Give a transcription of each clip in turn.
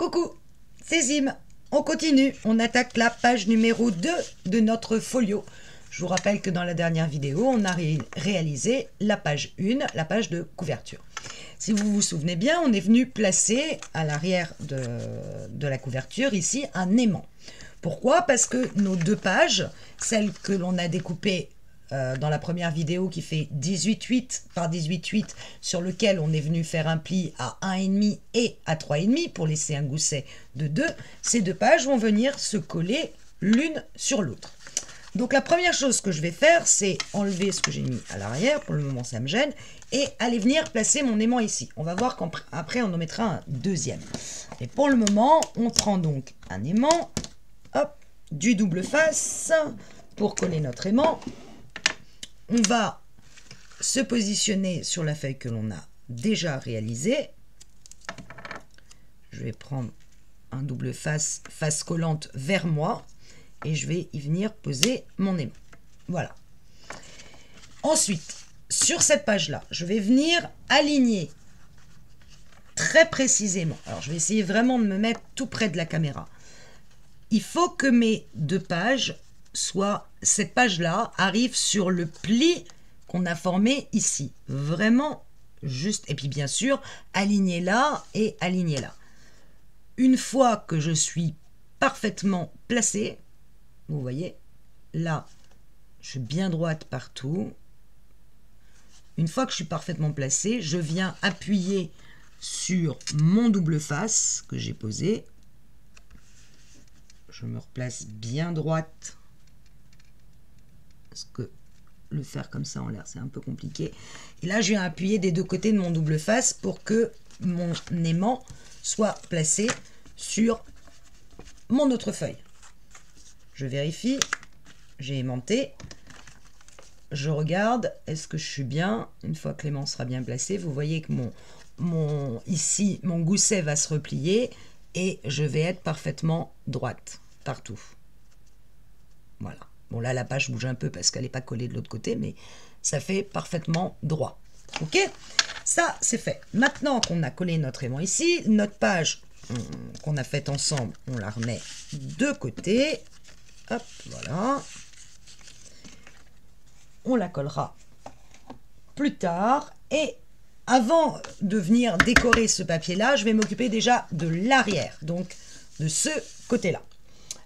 Coucou, c'est Zim. On continue, on attaque la page numéro 2 de notre folio. Je vous rappelle que dans la dernière vidéo, on a réalisé la page 1, la page de couverture. Si vous vous souvenez bien, on est venu placer à l'arrière de la couverture ici un aimant. Pourquoi? Parce que nos deux pages, celle que l'on a découpée dans la première vidéo qui fait 18,8 par 18,8 sur lequel on est venu faire un pli à 1,5 et à 3,5 pour laisser un gousset de 2, ces deux pages vont venir se coller l'une sur l'autre. Donc la première chose que je vais faire, c'est enlever ce que j'ai mis à l'arrière, pour le moment ça me gêne, et aller venir placer mon aimant ici. On va voir qu'après on en mettra un deuxième. Et pour le moment, on prend donc un aimant, hop, du double face pour coller notre aimant. On va se positionner sur la feuille que l'on a déjà réalisée. Je vais prendre un double face, face collante vers moi. Et je vais y venir poser mon aimant. Voilà. Ensuite, sur cette page-là, je vais venir aligner très précisément. Alors, je vais essayer vraiment de me mettre tout près de la caméra. Il faut que mes deux pages soient... Cette page-là arrive sur le pli qu'on a formé ici. Vraiment juste. Et puis, bien sûr, aligner là et aligner là. Une fois que je suis parfaitement placée, vous voyez, là, je suis bien droite partout. Une fois que je suis parfaitement placée, je viens appuyer sur mon double face que j'ai posé. Je me replace bien droite. Parce que le faire comme ça en l'air, c'est un peu compliqué. Et là, je viens appuyer des deux côtés de mon double face pour que mon aimant soit placé sur mon autre feuille. Je vérifie, j'ai aimanté, je regarde, est-ce que je suis bien? Une fois que l'aimant sera bien placé, vous voyez que ici, mon gousset va se replier et je vais être parfaitement droite, partout. Voilà. Bon, là, la page bouge un peu parce qu'elle n'est pas collée de l'autre côté, mais ça fait parfaitement droit. Ok? Ça, c'est fait. Maintenant qu'on a collé notre aimant ici, notre page qu'on a faite ensemble, on la remet de côté. Hop, voilà. On la collera plus tard. Et avant de venir décorer ce papier-là, je vais m'occuper déjà de l'arrière, donc de ce côté-là.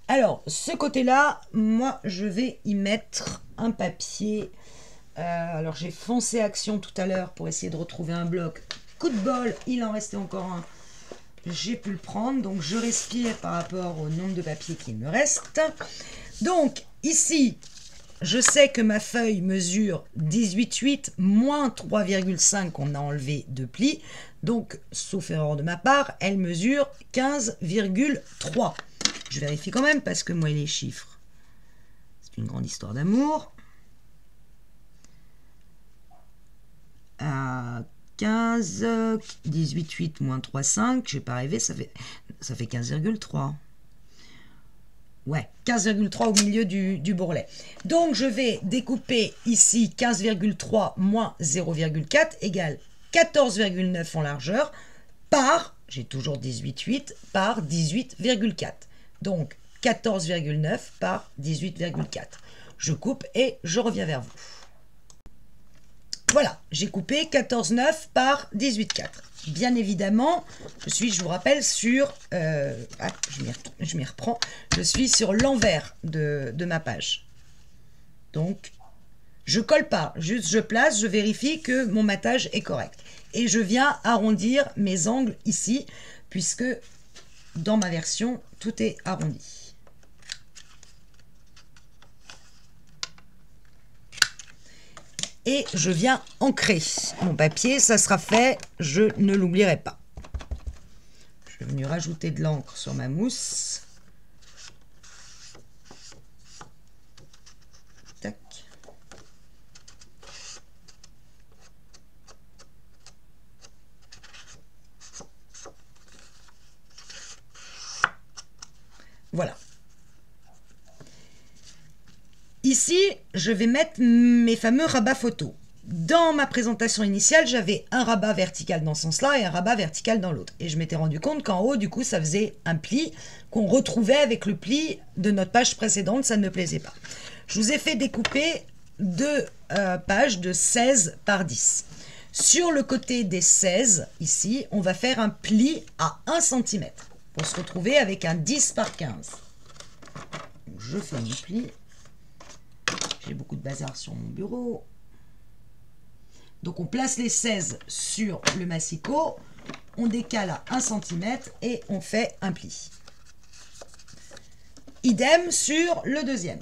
Alors, ce côté-là, moi, je vais y mettre un papier. Alors, j'ai foncé Action tout à l'heure pour essayer de retrouver un bloc. Coup de bol, il en restait encore un. J'ai pu le prendre, donc je respire par rapport au nombre de papiers qu'il me reste. Donc, ici, je sais que ma feuille mesure 18,8 moins 3,5 qu'on a enlevé de plis. Donc, sauf erreur de ma part, elle mesure 15,3. Je vérifie quand même parce que moi, les chiffres, c'est une grande histoire d'amour. 15, 18,8 moins 3,5, je n'ai pas rêvé, ça fait 15,3. Ouais, 15,3 au milieu du bourrelet. Donc, je vais découper ici 15,3 moins 0,4 égale 14,9 en largeur par, j'ai toujours 18,8, par 18,4. Donc, 14,9 par 18,4. Je coupe et je reviens vers vous. Voilà, j'ai coupé 14,9 par 18,4. Bien évidemment, je vous rappelle, sur... je m'y reprends. Je suis sur l'envers de ma page. Donc, je colle pas. Juste, je place, je vérifie que mon matage est correct. Et je viens arrondir mes angles ici, puisque dans ma version, tout est arrondi. Et je viens ancrer mon papier, ça sera fait, je ne l'oublierai pas. Je vais venir rajouter de l'encre sur ma mousse. Tac. Voilà. Ici, je vais mettre mes fameux rabats photos. Dans ma présentation initiale, j'avais un rabat vertical dans ce sens-là et un rabat vertical dans l'autre. Et je m'étais rendu compte qu'en haut, du coup, ça faisait un pli qu'on retrouvait avec le pli de notre page précédente. Ça ne me plaisait pas. Je vous ai fait découper deux pages de 16 par 10. Sur le côté des 16, ici, on va faire un pli à 1 cm pour se retrouver avec un 10 par 15. Je fais mon pli. J'ai beaucoup de bazar sur mon bureau. Donc on place les 16 sur le massicot, on décale à 1 cm et on fait un pli. Idem sur le deuxième.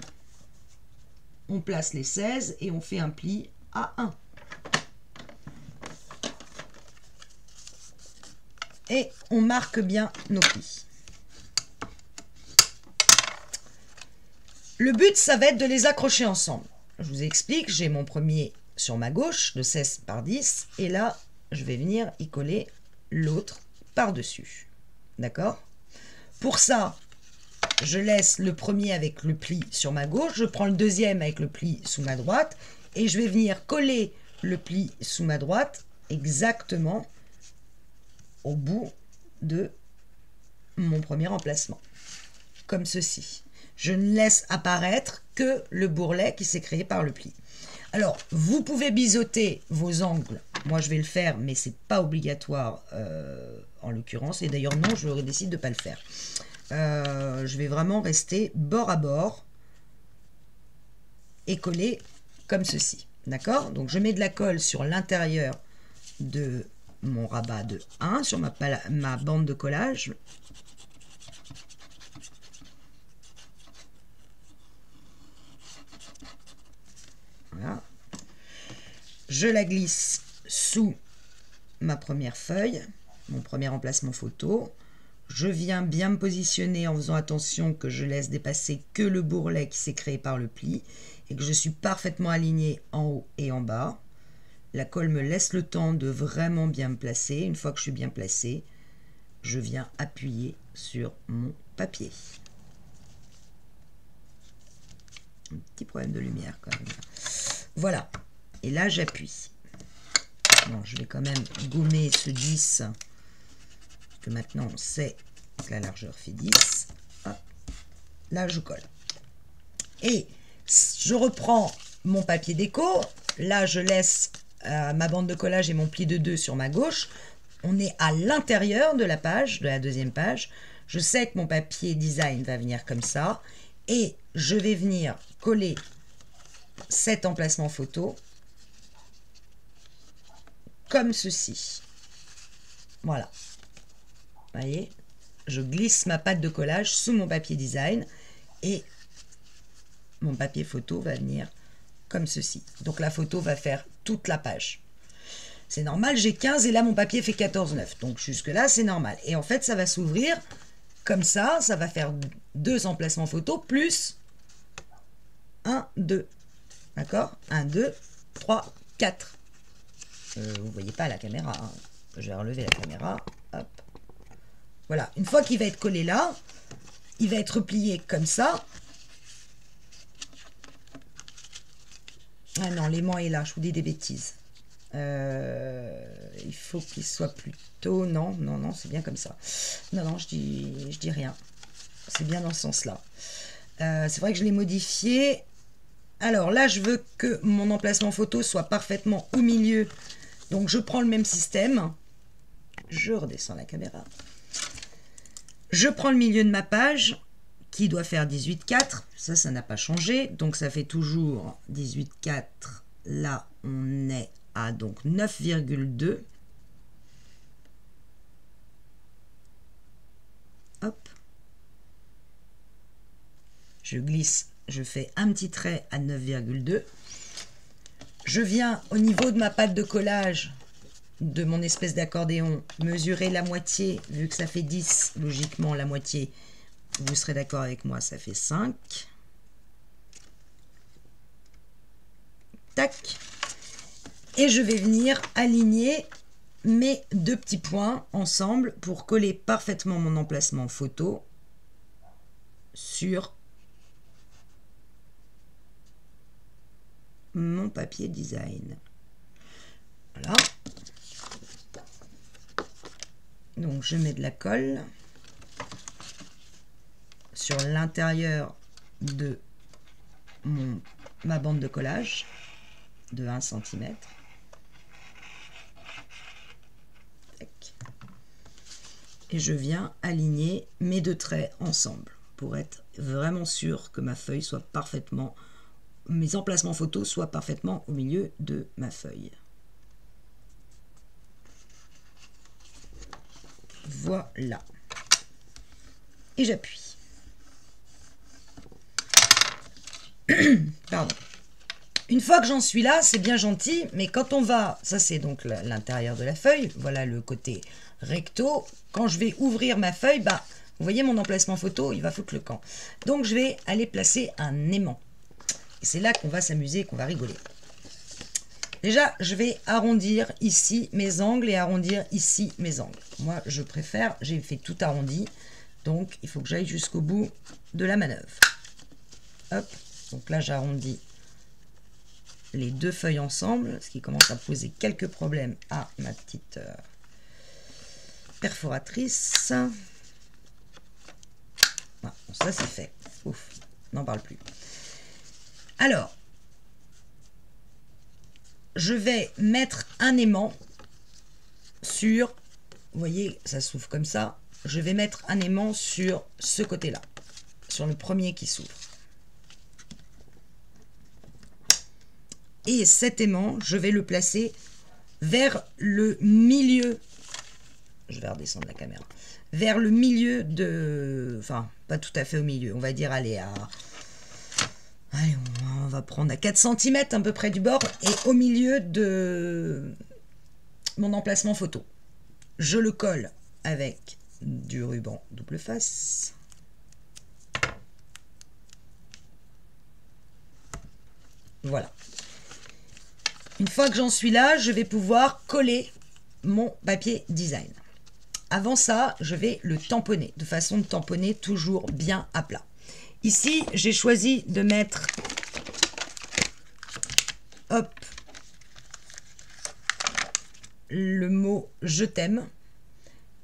On place les 16 et on fait un pli à 1. Et on marque bien nos plis. Le but, ça va être de les accrocher ensemble. Je vous explique, j'ai mon premier sur ma gauche de 16 par 10 et là je vais venir y coller l'autre par-dessus, d'accord? Pour ça, je laisse le premier avec le pli sur ma gauche, je prends le deuxième avec le pli sous ma droite et je vais venir coller le pli sous ma droite exactement au bout de mon premier emplacement, comme ceci. Je ne laisse apparaître que le bourrelet qui s'est créé par le pli. Alors, vous pouvez biseauter vos angles. Moi, je vais le faire, mais ce n'est pas obligatoire en l'occurrence. Et d'ailleurs, non, je décide de ne pas le faire. Je vais vraiment rester bord à bord et coller comme ceci. D'accord? Donc, je mets de la colle sur l'intérieur de mon rabat de 1, sur ma bande de collage. Voilà. Je la glisse sous ma première feuille, mon premier emplacement photo. Je viens bien me positionner en faisant attention que je laisse dépasser que le bourrelet qui s'est créé par le pli et que je suis parfaitement alignée en haut et en bas. La colle me laisse le temps de vraiment bien me placer. Une fois que je suis bien placée, je viens appuyer sur mon papier. Un petit problème de lumière quand même. Voilà. Et là, j'appuie. Bon, je vais quand même gommer ce 10. Parce que maintenant, on sait que la largeur fait 10. Hop. Là, je colle. Et je reprends mon papier déco. Là, je laisse ma bande de collage et mon pli de 2 sur ma gauche. On est à l'intérieur de la page, de la deuxième page. Je sais que mon papier design va venir comme ça. Et je vais venir coller cet emplacement photo comme ceci. Voilà. Vous voyez, je glisse ma pâte de collage sous mon papier design et mon papier photo va venir comme ceci. Donc la photo va faire toute la page. C'est normal, j'ai 15 et là mon papier fait 14,9. Donc jusque là c'est normal. Et en fait ça va s'ouvrir comme ça va faire 2 emplacements photo plus 1, 2. D'accord? 1, 2, 3, 4. Vous ne voyez pas la caméra. Hein. Je vais relever la caméra. Hop. Voilà. Une fois qu'il va être collé là, il va être plié comme ça. Ah non, l'aimant est là. Je vous dis des bêtises. Il faut qu'il soit plutôt... Non, non, non, c'est bien comme ça. Non, non, je dis rien. C'est bien dans ce sens-là. C'est vrai que je l'ai modifié. Alors là, je veux que mon emplacement photo soit parfaitement au milieu. Donc, je prends le même système. Je redescends la caméra. Je prends le milieu de ma page qui doit faire 18,4. Ça n'a pas changé. Donc, ça fait toujours 18,4. Là, on est à donc 9,2. Hop. Je glisse. Je fais un petit trait à 9,2. Je viens au niveau de ma pâte de collage de mon espèce d'accordéon mesurer la moitié, vu que ça fait 10, logiquement la moitié, vous serez d'accord avec moi, ça fait 5. Tac. Et je vais venir aligner mes 2 petits points ensemble pour coller parfaitement mon emplacement photo sur mon papier design. Voilà. Donc je mets de la colle sur l'intérieur de ma bande de collage de 1 cm. Et je viens aligner mes 2 traits ensemble pour être vraiment sûr que ma feuille soit parfaitement, mes emplacements photos soient parfaitement au milieu de ma feuille. Voilà. Et j'appuie. Pardon. Une fois que j'en suis là, c'est bien gentil, mais quand on va, ça c'est donc l'intérieur de la feuille, voilà le côté recto. Quand je vais ouvrir ma feuille, bah, vous voyez mon emplacement photo, il va foutre le camp. Donc je vais aller placer un aimant. Et c'est là qu'on va s'amuser, qu'on va rigoler. Déjà, je vais arrondir ici mes angles et arrondir ici mes angles. Moi, je préfère, j'ai fait tout arrondi, donc il faut que j'aille jusqu'au bout de la manœuvre. Hop, donc là j'arrondis les 2 feuilles ensemble, ce qui commence à poser quelques problèmes à ma petite perforatrice. Voilà, bon, ça c'est fait. Ouf, n'en parle plus. Alors, je vais mettre un aimant sur, vous voyez, ça s'ouvre comme ça. Je vais mettre un aimant sur ce côté-là, sur le premier qui s'ouvre. Et cet aimant, je vais le placer vers le milieu. Je vais redescendre la caméra. Vers le milieu de... Enfin, pas tout à fait au milieu. On va dire, allez, on va prendre à 4 cm à peu près du bord. Et au milieu de mon emplacement photo. Je le colle avec du ruban double face. Voilà. Une fois que j'en suis là, je vais pouvoir coller mon papier design. Avant ça, je vais le tamponner, de façon de tamponner toujours bien à plat. Ici, j'ai choisi de mettre, hop, le mot « Je t'aime »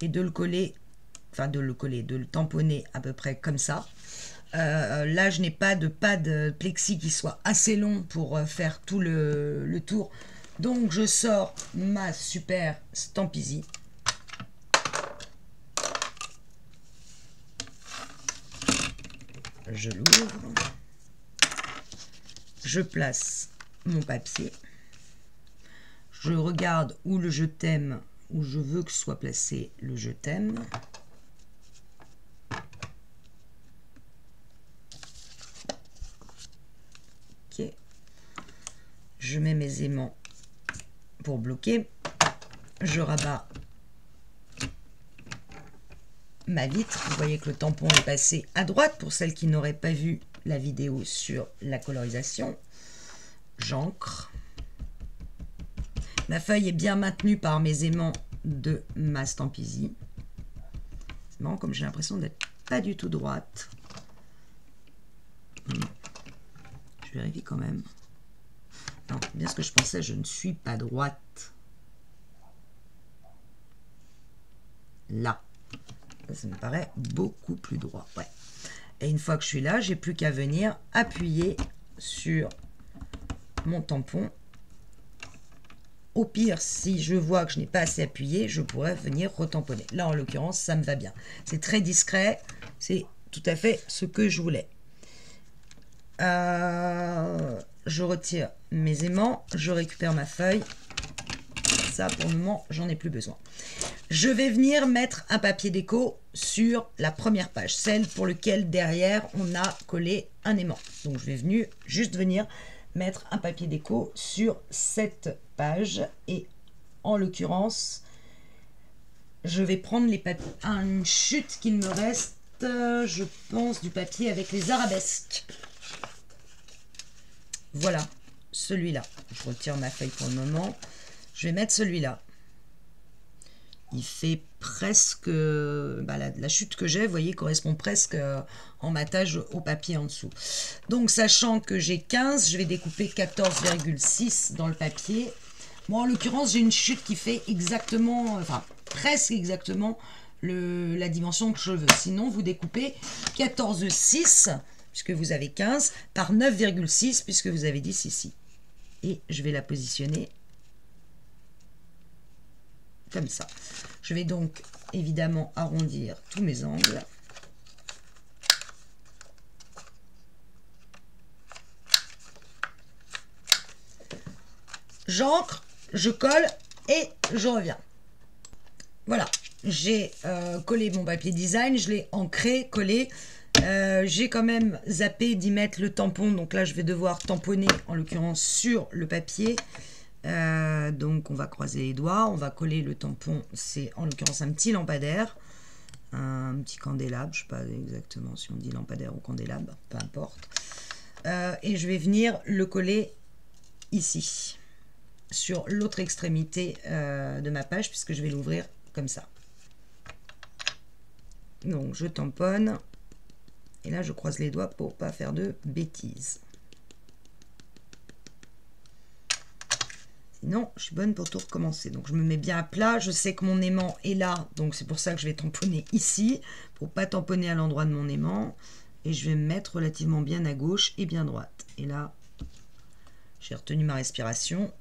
et de le coller, enfin de le tamponner à peu près comme ça. Là, je n'ai pas de plexi qui soit assez long pour faire tout le tour. Donc, je sors ma super Stampisi. Je l'ouvre. Je place mon papier. Je regarde où le je t'aime, où je veux que soit placé le je t'aime. Je mets mes aimants pour bloquer. Je rabats ma vitre. Vous voyez que le tampon est passé à droite pour celles qui n'auraient pas vu la vidéo sur la colorisation. J'ancre. Ma feuille est bien maintenue par mes aimants de ma Stampisi. C'est marrant comme j'ai l'impression d'être pas du tout droite. Je vérifie quand même. Non, bien ce que je pensais, je ne suis pas droite. Là. Ça me paraît beaucoup plus droit. Ouais. Et une fois que je suis là, j'ai plus qu'à venir appuyer sur mon tampon. Au pire, si je vois que je n'ai pas assez appuyé, je pourrais venir retamponner. Là, en l'occurrence, ça me va bien. C'est très discret. C'est tout à fait ce que je voulais. Je retire mes aimants, je récupère ma feuille. Ça, pour le moment, j'en ai plus besoin. Je vais venir mettre un papier déco sur la première page, celle pour laquelle derrière on a collé un aimant. Donc je vais juste venir mettre un papier déco sur cette page et en l'occurrence, je vais prendre les papiers, une chute qu'il me reste, je pense, du papier avec les arabesques. Voilà, celui-là. Je retire ma feuille pour le moment. Je vais mettre celui-là. Il fait presque... la chute que j'ai, vous voyez, correspond presque en matage au papier en dessous. Donc, sachant que j'ai 15, je vais découper 14,6 dans le papier. Bon, en l'occurrence, j'ai une chute qui fait exactement, enfin, presque exactement la dimension que je veux. Sinon, vous découpez 14,6, puisque vous avez 15, par 9,6, puisque vous avez 10 ici. Et je vais la positionner comme ça. Je vais donc évidemment arrondir tous mes angles. J'ancre, je colle et je reviens. Voilà, j'ai collé mon papier design, je l'ai ancré, collé. J'ai quand même zappé d'y mettre le tampon, donc là je vais devoir tamponner en l'occurrence sur le papier. Donc on va croiser les doigts, on va coller le tampon, c'est en l'occurrence un petit lampadaire, un petit candélabre, je ne sais pas exactement si on dit lampadaire ou candélabre, peu importe. Et je vais venir le coller ici, sur l'autre extrémité de ma page, puisque je vais l'ouvrir comme ça. Donc je tamponne, et là je croise les doigts pour pas faire de bêtises. Sinon, je suis bonne pour tout recommencer. Donc, je me mets bien à plat. Je sais que mon aimant est là. Donc, c'est pour ça que je vais tamponner ici. Pour pas tamponner à l'endroit de mon aimant. Et je vais me mettre relativement bien à gauche et bien droite. Et là, j'ai retenu ma respiration.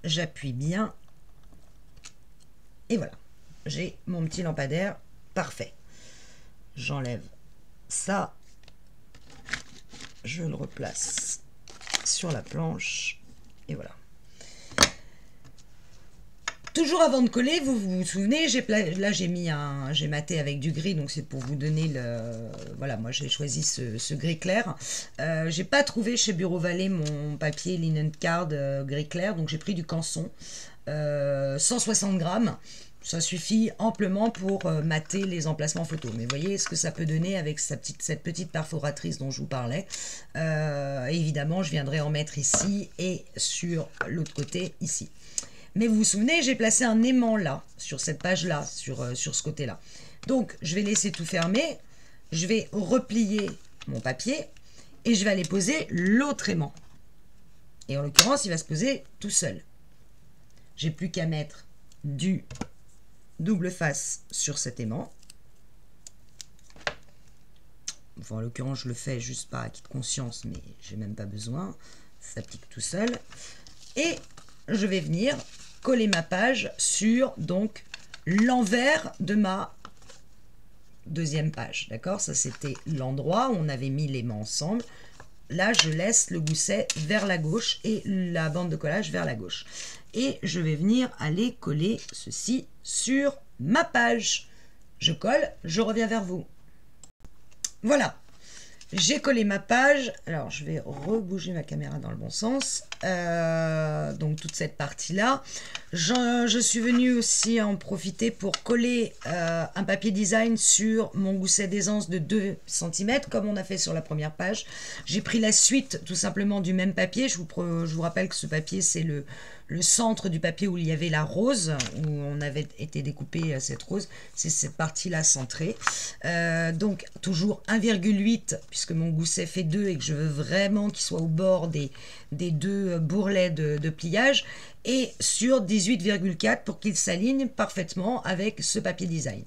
J'appuie bien. Et voilà. J'ai mon petit lampadaire. Parfait. J'enlève ça. Je le replace sur la planche. Et voilà. Toujours avant de coller, vous vous souvenez, là j'ai maté avec du gris, donc c'est pour vous donner le... Voilà, moi j'ai choisi ce gris clair. J'ai pas trouvé chez Bureau Vallée mon papier linen card gris clair, donc j'ai pris du Canson, 160 grammes. Ça suffit amplement pour mater les emplacements photos. Mais voyez ce que ça peut donner avec cette petite perforatrice dont je vous parlais. Évidemment, je viendrai en mettre ici et sur l'autre côté ici. Mais vous vous souvenez, j'ai placé un aimant là, sur cette page-là, sur ce côté-là. Donc, je vais laisser tout fermer. Je vais replier mon papier et je vais aller poser l'autre aimant. Et en l'occurrence, il va se poser tout seul. J'ai plus qu'à mettre du double face sur cet aimant. Enfin, en l'occurrence, je le fais juste par acquis de conscience, mais j'ai même pas besoin. Ça s'applique tout seul. Et je vais venir coller ma page sur donc l'envers de ma deuxième page. D'accord? Ça, c'était l'endroit où on avait mis l'aimant ensemble. Là, je laisse le gousset vers la gauche et la bande de collage vers la gauche. Et je vais venir aller coller ceci sur ma page. Je colle, je reviens vers vous. Voilà. J'ai collé ma page. Alors, je vais rebouger ma caméra dans le bon sens. Donc, toute cette partie-là. Je suis venue aussi en profiter pour coller un papier design sur mon gousset d'aisance de 2 cm, comme on a fait sur la première page. J'ai pris la suite, tout simplement, du même papier. Je vous rappelle que ce papier, c'est le centre du papier où il y avait la rose, où on avait été découpé cette rose. C'est cette partie-là centrée. Donc, toujours 1,8, puisque mon gousset fait 2 et que je veux vraiment qu'il soit au bord des 2 bourrelets de pliage, et sur 18,4 pour qu'il s'aligne parfaitement avec ce papier design.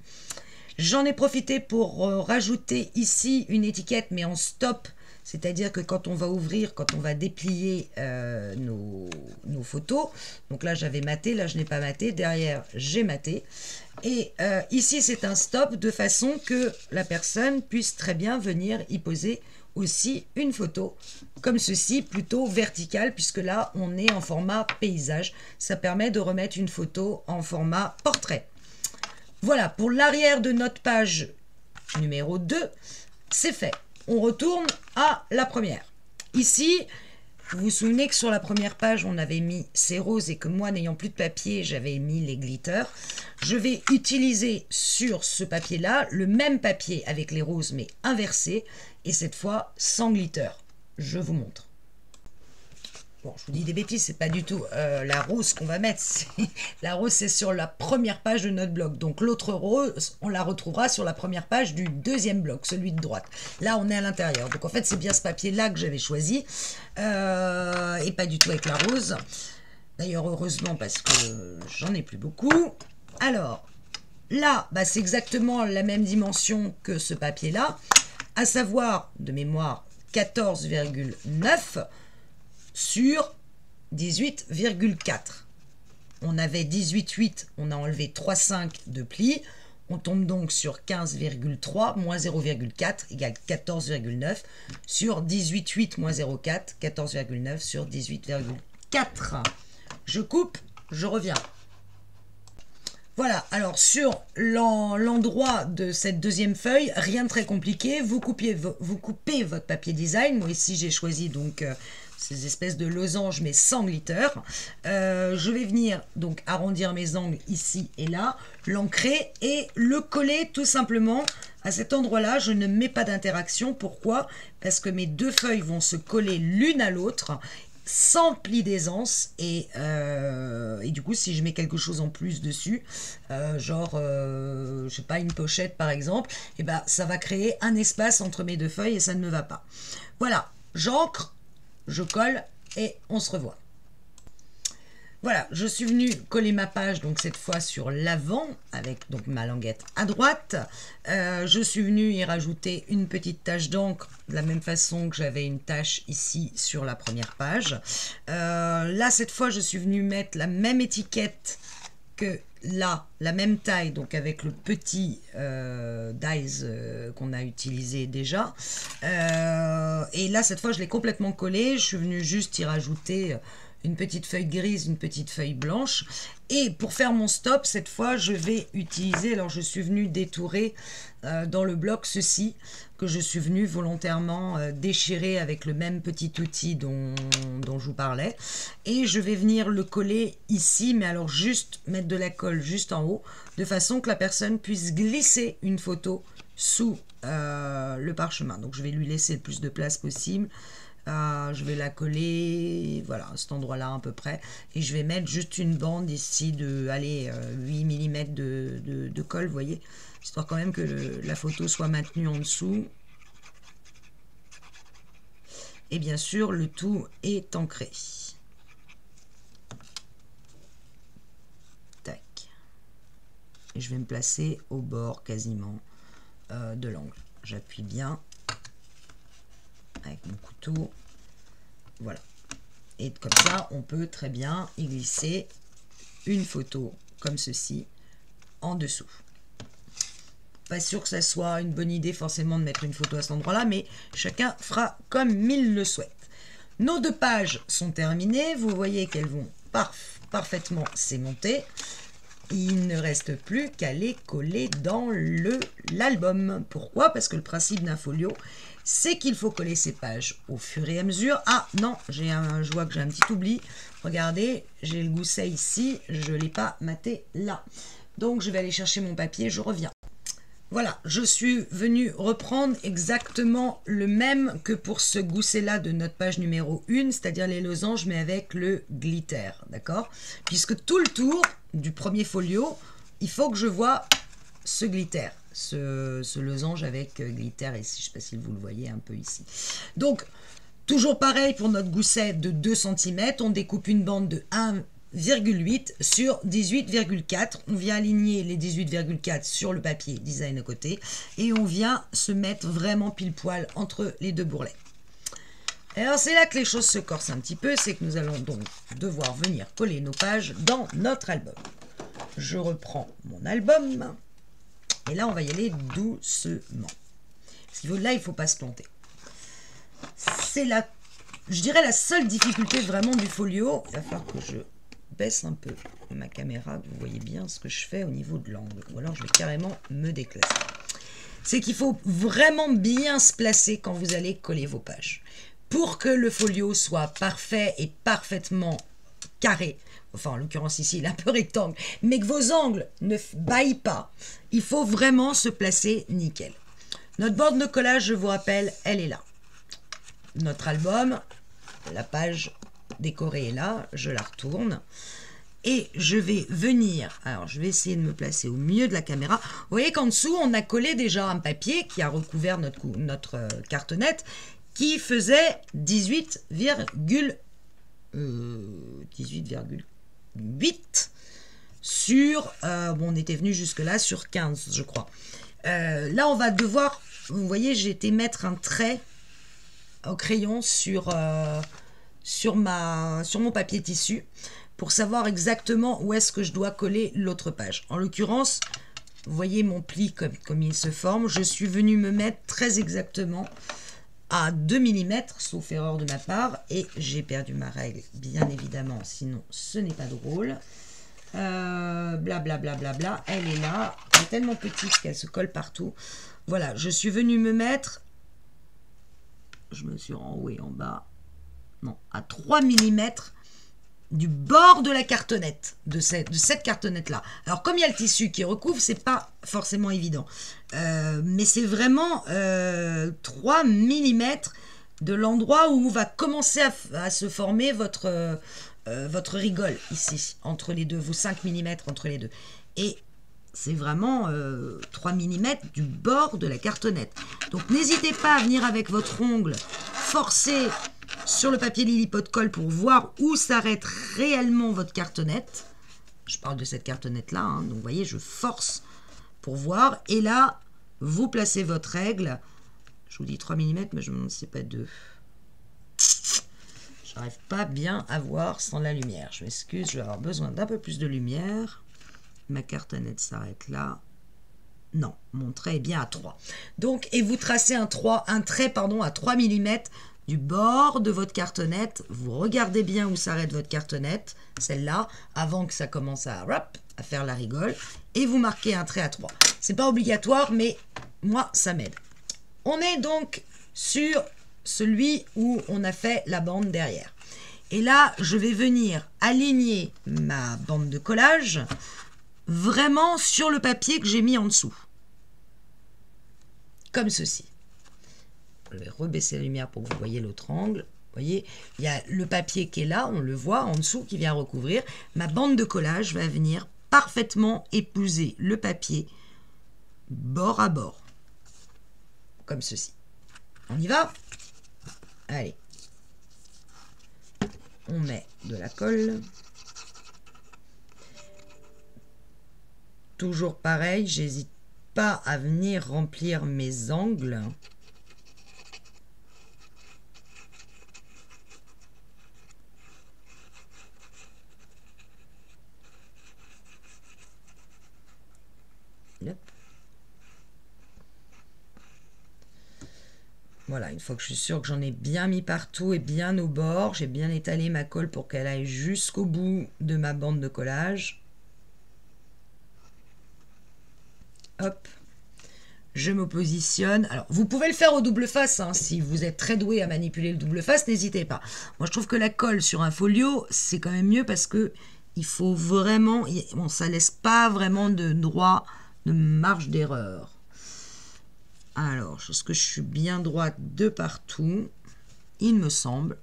J'en ai profité pour rajouter ici une étiquette, mais en stop, c'est-à-dire que quand on va ouvrir, quand on va déplier nos photos, donc là j'avais maté, là je n'ai pas maté, derrière j'ai maté, et ici c'est un stop de façon que la personne puisse très bien venir y poser aussi une photo comme ceci, plutôt verticale, puisque là on est en format paysage. Ça permet de remettre une photo en format portrait. Voilà, pour l'arrière de notre page numéro 2, c'est fait. On retourne à la première. Ici, vous vous souvenez que sur la première page, on avait mis ces roses et que moi, n'ayant plus de papier, j'avais mis les glitters. Je vais utiliser sur ce papier-là le même papier avec les roses, mais inversé, et cette fois sans glitter. Je vous montre. Bon, je vous dis des bêtises, c'est pas du tout la rose qu'on va mettre. La rose, c'est sur la première page de notre bloc. Donc l'autre rose, on la retrouvera sur la première page du deuxième bloc, celui de droite. Là, on est à l'intérieur. Donc en fait, c'est bien ce papier-là que j'avais choisi. Et pas du tout avec la rose. D'ailleurs, heureusement, parce que j'en ai plus beaucoup. Alors, là, bah, c'est exactement la même dimension que ce papier-là, à savoir, de mémoire, 14,9 sur 18,4. On avait 18,8, on a enlevé 3,5 de plis. On tombe donc sur 15,3 moins 0,4 égale 14,9 sur 18,8 moins 0,4, 14,9 sur 18,4. Je coupe, je reviens. Voilà, alors sur l'endroit de cette deuxième feuille, rien de très compliqué. Vous coupez votre papier design. Moi ici j'ai choisi donc ces espèces de losanges mais sans glitter. Je vais venir donc arrondir mes angles ici et là, l'ancrer et le coller tout simplement à cet endroit-là. Je ne mets pas d'interaction. Pourquoi? Parce que mes deux feuilles vont se coller l'une à l'autre sans pli d'aisance et du coup si je mets quelque chose en plus dessus, genre je sais pas, une pochette par exemple, et ben ça va créer un espace entre mes deux feuilles et ça ne me va pas. Voilà, j'ancre, je colle et on se revoit. Voilà, je suis venue coller ma page, donc cette fois sur l'avant, avec donc ma languette à droite. Je suis venue y rajouter une petite tache d'encre, de la même façon que j'avais une tache ici sur la première page. Là, cette fois, je suis venue mettre la même étiquette que là, la même taille, donc avec le petit dies qu'on a utilisé déjà. Et là, cette fois, je l'ai complètement collé. Je suis venue juste y rajouter une petite feuille grise, une petite feuille blanche. Et pour faire mon stop, cette fois, je vais utiliser, alors je suis venue détourer dans le bloc ceci, que je suis venue volontairement déchirer avec le même petit outil dont je vous parlais. Et je vais venir le coller ici, mais alors juste mettre de la colle juste en haut, de façon que la personne puisse glisser une photo sous le parchemin. Donc je vais lui laisser le plus de place possible. Je vais la coller, voilà, à cet endroit-là à peu près. Et je vais mettre juste une bande ici de, allez, 8 mm de colle, vous voyez, histoire quand même que la photo soit maintenue en dessous. Et bien sûr, le tout est ancré. Tac. Et je vais me placer au bord quasiment de l'angle. J'appuie bien avec mon couteau, voilà, et comme ça on peut très bien y glisser une photo comme ceci en dessous. Pas sûr que ça soit une bonne idée forcément de mettre une photo à cet endroit là, mais chacun fera comme il le souhaite. Nos deux pages sont terminées, vous voyez qu'elles vont parfaitement s'aimonter. Il ne reste plus qu'à les coller dans l'album. Pourquoi? Parce que le principe d'un folio, c'est qu'il faut coller ces pages au fur et à mesure. Ah non, je vois que j'ai un petit oubli. Regardez, j'ai le gousset ici, je ne l'ai pas maté là. Donc je vais aller chercher mon papier, je reviens. Voilà, je suis venue reprendre exactement le même que pour ce gousset-là de notre page numéro 1, c'est-à-dire les losanges, mais avec le glitter, d'accord? Puisque tout le tour du premier folio, il faut que je vois ce glitter, ce losange avec glitter ici, je ne sais pas si vous le voyez un peu ici. Donc, toujours pareil pour notre gousset de 2 cm, on découpe une bande de 1,8 sur 18,4. On vient aligner les 18,4 sur le papier design à côté et on vient se mettre vraiment pile poil entre les deux bourrelets. Alors c'est là que les choses se corsent un petit peu, c'est que nous allons donc devoir venir coller nos pages dans notre album. Je reprends mon album et là on va y aller doucement. Parce que là il ne faut pas se planter. C'est là, je dirais, la seule difficulté vraiment du folio. Il va falloir que je baisse un peu ma caméra, que vous voyez bien ce que je fais au niveau de l'angle. Ou alors je vais carrément me déclasser. C'est qu'il faut vraiment bien se placer quand vous allez coller vos pages. Pour que le folio soit parfait et parfaitement carré, enfin en l'occurrence ici il est un peu rectangle, mais que vos angles ne baillent pas, il faut vraiment se placer nickel. Notre bande de collage, je vous rappelle, elle est là. Notre album, la page décorée est là, je la retourne. Et je vais venir, alors je vais essayer de me placer au milieu de la caméra. Vous voyez qu'en dessous, on a collé déjà un papier qui a recouvert notre cartonnette qui faisait 18,4. 18,8 sur, bon, on était venu jusque là sur 15 je crois. Là on va devoir, vous voyez, j'ai été mettre un trait au crayon sur mon papier tissu pour savoir exactement où est-ce que je dois coller l'autre page. En l'occurrence, vous voyez mon pli comme il se forme, je suis venue me mettre très exactement à 2 mm, sauf erreur de ma part, et j'ai perdu ma règle, bien évidemment, sinon ce n'est pas drôle. Blablabla, bla, bla, bla, elle est là, elle est tellement petite qu'elle se colle partout. Voilà, je suis venue me mettre, je me suis en haut et en bas, non, à 3 mm du bord de la cartonnette, de cette cartonnette-là. Alors, comme il y a le tissu qui recouvre, c'est pas forcément évident. Mais c'est vraiment 3 mm de l'endroit où va commencer à se former votre rigole, ici, entre les deux, vos 5 mm entre les deux. Et c'est vraiment 3 mm du bord de la cartonnette. Donc, n'hésitez pas à venir avec votre ongle, forcer sur le papier Lilliput colle pour voir où s'arrête réellement votre cartonnette. Je parle de cette cartonnette-là, hein. Donc vous voyez, je force pour voir. Et là, vous placez votre règle. Je vous dis 3 mm, mais je me demande si c'est pas 2. J'arrive pas bien à voir sans la lumière. Je m'excuse, je vais avoir besoin d'un peu plus de lumière. Ma cartonnette s'arrête là. Non, mon trait est bien à 3. Donc, et vous tracez un trait à 3 mm du bord de votre cartonnette. Vous regardez bien où s'arrête votre cartonnette, celle-là, avant que ça commence à faire la rigole. Et vous marquez un trait à 3. C'est pas obligatoire, mais moi, ça m'aide. On est donc sur celui où on a fait la bande derrière. Et là, je vais venir aligner ma bande de collage vraiment sur le papier que j'ai mis en dessous. Comme ceci. Je vais rebaisser la lumière pour que vous voyez l'autre angle. Vous voyez, il y a le papier qui est là, on le voit en dessous, qui vient recouvrir. Ma bande de collage va venir parfaitement épouser le papier bord à bord. Comme ceci. On y va? Allez. On met de la colle. Toujours pareil, j'hésite pas à venir remplir mes angles. Hop. Voilà, une fois que je suis sûre que j'en ai bien mis partout et bien au bord, j'ai bien étalé ma colle pour qu'elle aille jusqu'au bout de ma bande de collage. Hop, je me positionne. Alors, vous pouvez le faire au double face, hein, si vous êtes très doué à manipuler le double face, n'hésitez pas. Moi, je trouve que la colle sur un folio, c'est quand même mieux parce que il faut vraiment, bon, ça laisse pas vraiment de marge d'erreur. Alors, est-ce que je suis bien droite de partout? Il me semble.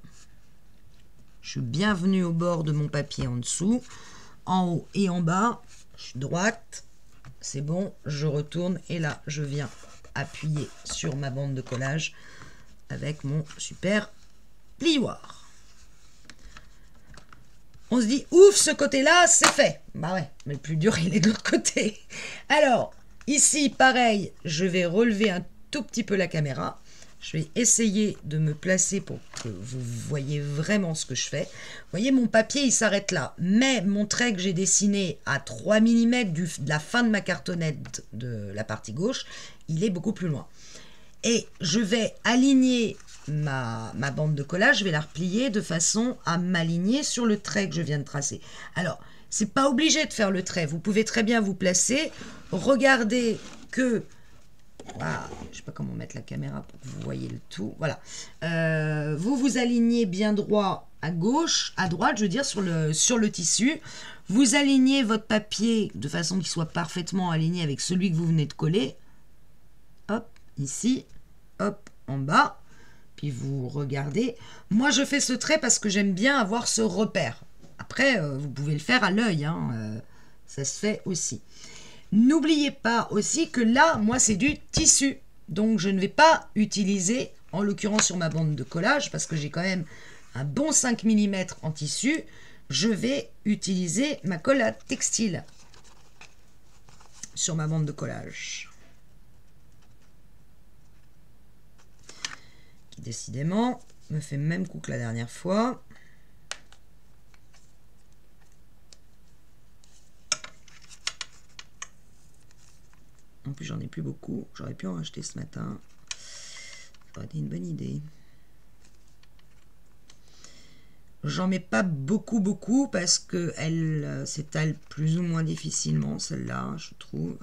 Je suis bien venue au bord de mon papier en dessous, en haut et en bas. Je suis droite. C'est bon, je retourne et là, je viens appuyer sur ma bande de collage avec mon super plioir. On se dit, ouf, ce côté-là, c'est fait. Bah ouais, mais le plus dur, il est de l'autre côté. Alors, ici, pareil, je vais relever un tout petit peu la caméra. Je vais essayer de me placer pour que vous voyez vraiment ce que je fais. Vous voyez, mon papier, il s'arrête là. Mais mon trait que j'ai dessiné à 3 mm de la fin de ma cartonnette de la partie gauche, il est beaucoup plus loin. Et je vais aligner ma bande de collage, je vais la replier de façon à m'aligner sur le trait que je viens de tracer. Alors, c'est pas obligé de faire le trait. Vous pouvez très bien vous placer. Regardez que... Voilà, je ne sais pas comment mettre la caméra pour que vous voyez le tout. Voilà. Vous vous alignez bien droit à gauche, à droite, je veux dire, sur le tissu. Vous alignez votre papier de façon qu'il soit parfaitement aligné avec celui que vous venez de coller. Hop, ici. Hop, en bas. Puis vous regardez. Moi, je fais ce trait parce que j'aime bien avoir ce repère. Après, vous pouvez le faire à l'œil, hein, ça se fait aussi. N'oubliez pas aussi que là, moi, c'est du tissu. Donc, je ne vais pas utiliser, en l'occurrence sur ma bande de collage, parce que j'ai quand même un bon 5 mm en tissu, je vais utiliser ma colle à textile sur ma bande de collage. Qui décidément me fait le même coup que la dernière fois. En plus, j'en ai plus beaucoup. J'aurais pu en racheter ce matin. Ça aurait été une bonne idée. J'en mets pas beaucoup parce que elle s'étale plus ou moins difficilement, celle-là, je trouve.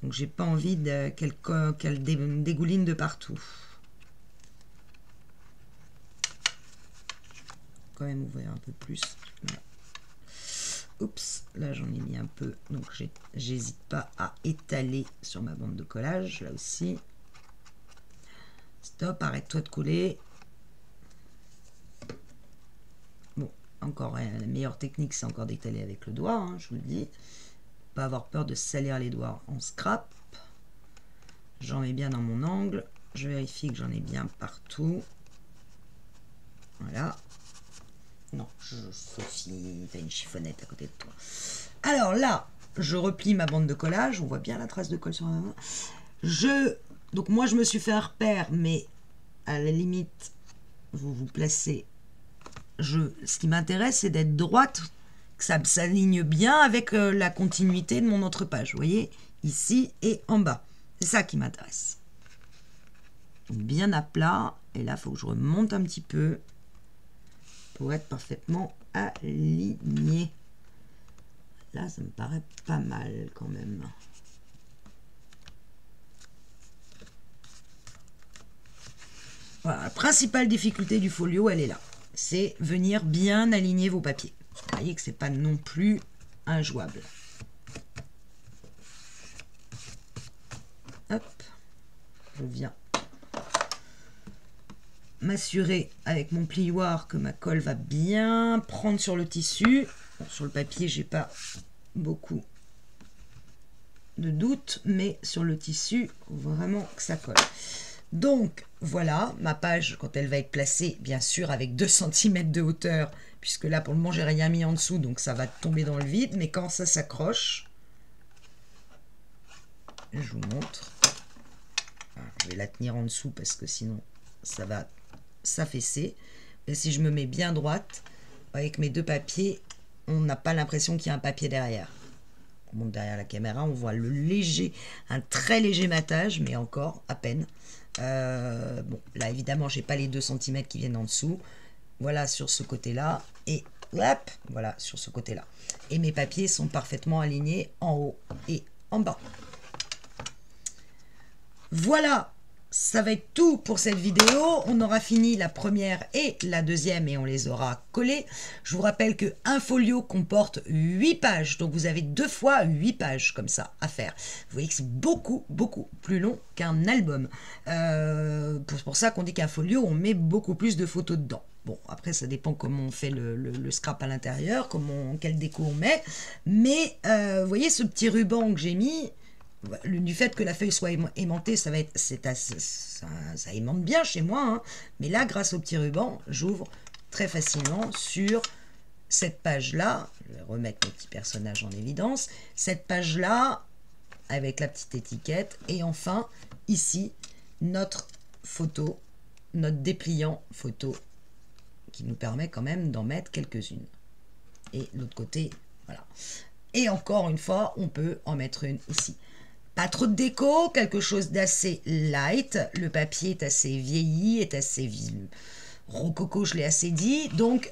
Donc, j'ai pas envie qu'elle dégouline de partout. Quand même ouvrir un peu plus. Là. Oups, là j'en ai mis un peu, donc j'hésite pas à étaler sur ma bande de collage, là aussi. Stop, arrête-toi de coller. Bon, encore la meilleure technique, c'est encore d'étaler avec le doigt, hein, je vous le dis. Pas avoir peur de salir les doigts en scrap. J'en mets bien dans mon angle. Je vérifie que j'en ai bien partout. Voilà. Non, Sophie, t'as une chiffonnette à côté de toi. Alors là, je replie ma bande de collage. On voit bien la trace de colle sur ma main. Donc moi, je me suis fait un repère, mais à la limite, vous vous placez. Ce qui m'intéresse, c'est d'être droite, que ça s'aligne bien avec la continuité de mon autre page. Vous voyez, ici et en bas. C'est ça qui m'intéresse. Bien à plat. Et là, il faut que je remonte un petit peu pour être parfaitement aligné. Là, ça me paraît pas mal quand même. Voilà, la principale difficulté du folio, elle est là. C'est venir bien aligner vos papiers. Vous voyez que c'est pas non plus injouable. Hop, je viens m'assurer avec mon plioir que ma colle va bien prendre sur le tissu. Bon, sur le papier, j'ai pas beaucoup de doute, mais sur le tissu, vraiment que ça colle. Donc voilà, ma page, quand elle va être placée, bien sûr avec 2 cm de hauteur, puisque là pour le moment j'ai rien mis en dessous, donc ça va tomber dans le vide, mais quand ça s'accroche, je vous montre. Alors, je vais la tenir en dessous parce que sinon ça va s'affaisser. Et si je me mets bien droite, avec mes 2 papiers, on n'a pas l'impression qu'il y a un papier derrière. On monte derrière la caméra, on voit un très léger matage, mais encore à peine. Bon, là évidemment, j'ai pas les 2 cm qui viennent en dessous. Voilà sur ce côté-là. Et hop, voilà sur ce côté-là. Et mes papiers sont parfaitement alignés en haut et en bas. Voilà, ça va être tout pour cette vidéo. On aura fini la première et la deuxième et on les aura collés. Je vous rappelle qu'un folio comporte 8 pages. Donc vous avez 2 fois 8 pages comme ça à faire. Vous voyez que c'est beaucoup plus long qu'un album. C'est pour ça qu'on dit qu'un folio, on met beaucoup plus de photos dedans. Bon, après, ça dépend comment on fait le scrap à l'intérieur, quelle déco on met. Mais vous voyez ce petit ruban que j'ai mis, du fait que la feuille soit aimantée, ça aimante bien chez moi, hein. Mais là, grâce au petit ruban, j'ouvre très facilement sur cette page-là. Je vais remettre mon petit personnage en évidence. Cette page-là, avec la petite étiquette. Et enfin, ici, notre photo, notre dépliant photo, qui nous permet quand même d'en mettre quelques-unes. Et l'autre côté, voilà. Et encore une fois, on peut en mettre une ici. Pas trop de déco, quelque chose d'assez light. Le papier est assez vieilli, est assez rococo, je l'ai assez dit. Donc,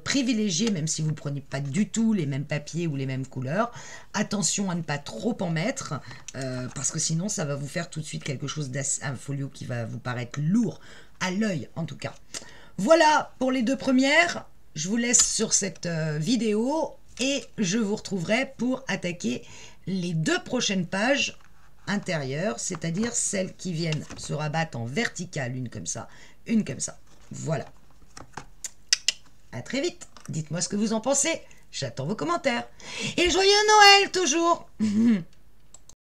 privilégiez, même si vous ne prenez pas du tout les mêmes papiers ou les mêmes couleurs, attention à ne pas trop en mettre, parce que sinon, ça va vous faire tout de suite quelque chose un folio qui va vous paraître lourd, à l'œil en tout cas. Voilà pour les 2 premières. Je vous laisse sur cette vidéo et je vous retrouverai pour attaquer les 2 prochaines pages intérieures, c'est-à-dire celles qui viennent se rabattre en verticale, une comme ça, une comme ça. Voilà. À très vite. Dites-moi ce que vous en pensez. J'attends vos commentaires. Et joyeux Noël toujours.